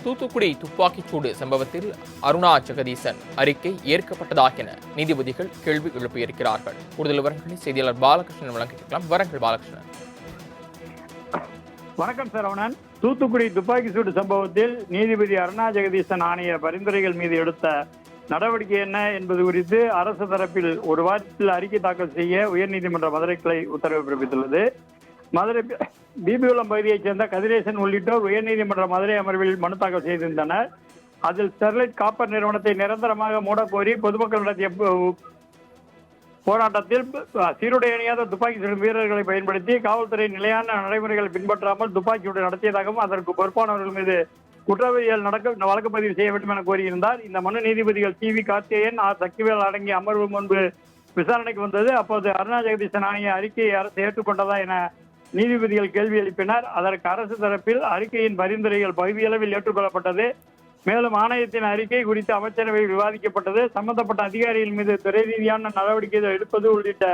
தூத்துக்குடி துப்பாக்கிச்சூடு சம்பவத்தில் அருணா ஜெகதீசன் அறிக்கை ஏற்கப்பட்டதா என நீதிபதிகள் கேள்வி எழுப்பியிருக்கிறார்கள். கூடுதல் விவரங்களை செய்தியாளர் பாலகிருஷ்ணன் வழங்கியிருக்கலாம். விவரங்கள் பாலகிருஷ்ணன். வணக்கம் சரவணன். தூத்துக்குடி துப்பாக்கிச்சூடு சம்பவத்தில் நீதிபதி அருணா ஜெகதீசன் ஆணைய பரிந்துரைகள் மீது எடுத்த நடவடிக்கை என்ன என்பது குறித்து அரசு தரப்பில் ஒரு வாரத்தில் அறிக்கை தாக்கல் செய்ய உயர்நீதிமன்ற மதுரை கிளை உத்தரவு பிறப்பித்துள்ளது. மதுரை பிபிகுளம் பகுதியைச் சேர்ந்த கதிரேசன் உள்ளிட்டோர் உயர்நீதிமன்ற மதுரை அமர்வில் மனு தாக்கல் செய்திருந்தனர். அதில் ஸ்டெர்லைட் காப்பர் நிறுவனத்தை நிரந்தரமாக மூடக்கோரி பொதுமக்கள் நடத்திய போராட்டத்தில் சீருடை அணியாத துப்பாக்கி சுடும் வீரர்களை பயன்படுத்தி காவல்துறை நிலையான நடைமுறைகளை பின்பற்றாமல் துப்பாக்கியுடன் நடத்தியதாகவும் அதற்கு பொறுப்பானவர்கள் மீது குற்றவியல் வழக்கு பதிவு செய்ய வேண்டும் என கோரியிருந்தார். இந்த மனு நீதிபதிகள் T V Karthikeyan, R Sakthivel அடங்கிய அமர்வு முன்பு விசாரணைக்கு வந்தது. அப்போது அருணா ஜெகதீசன் ஆணைய அறிக்கையை அரசு ஏற்றுக்கொண்டதா என நீதிபதிகள் கேள்வி எழுப்பினர். அதற்கு அரசு தரப்பில் அறிக்கையின் பரிந்துரைகள் பகுதியளவில் ஏற்றுக்கொள்ளப்பட்டது. மேலும் ஆணையத்தின் அறிக்கை குறித்து அமைச்சரவையில் விவாதிக்கப்பட்டது. சம்பந்தப்பட்ட அதிகாரிகள் மீது துறை ரீதியான நடவடிக்கைகள் எடுப்பது உள்ளிட்ட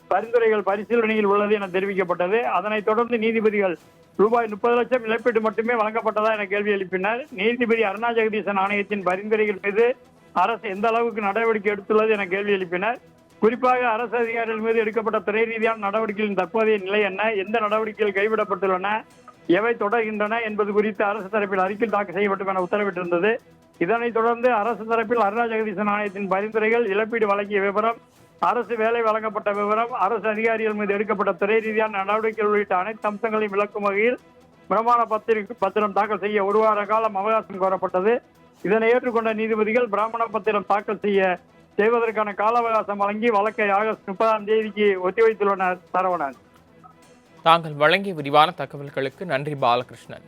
பரிந்துரைகள் பரிசீலனையில் உள்ளது என தெரிவிக்கப்பட்டது. அதனைத் தொடர்ந்து நீதிபதிகள் ரூபாய் 30 லட்சம் இழப்பீடு மட்டுமே வழங்கப்பட்டதா என கேள்வி எழுப்பினர். நீதிபதி அருணா ஜெகதீசன் ஆணையத்தின் பரிந்துரைகள் மீது அரசு எந்த அளவுக்கு நடவடிக்கை எடுத்துள்ளது என கேள்வி எழுப்பினர். குறிப்பாக அரசு அதிகாரிகள் மீது எடுக்கப்பட்ட துறை ரீதியான நடவடிக்கைகளின் தற்போதைய நிலை என்ன, எந்த நடவடிக்கைகள் கைவிடப்பட்டுள்ளன, எவை தொடர்கின்றன என்பது குறித்து அரசு தரப்பில் அறிக்கை தாக்கல் செய்ய வேண்டும் என உத்தரவிட்டிருந்தது. இதனைத் தொடர்ந்து அரசு தரப்பில் அருணா ஜெகதீசன் ஆணையத்தின் பரிந்துரைகள், இழப்பீடு வழங்கிய விவரம், அரசு வேலை வழங்கப்பட்ட விவரம், அரசு அதிகாரிகள் மீது எடுக்கப்பட்ட துறை ரீதியான நடவடிக்கைகள் உள்ளிட்ட அனைத்து அம்சங்களையும் விளக்கும் வகையில் பிரமாண பத்திரம் தாக்கல் செய்ய ஒரு வார காலம் அவகாசம் கோரப்பட்டது. இதனை ஏற்றுக்கொண்ட நீதிபதிகள் பிராமண பத்திரம் தாக்கல் செய்வதற்கான கால அவகாசம் வழங்கி வழக்கை ஆகஸ்ட் 30ஆம் தேதிக்கு ஒத்திவைத்துள்ளனர். சரவணன். தாங்கள் வழங்கிய விரிவான தகவல்களுக்கு நன்றி பாலகிருஷ்ணன்.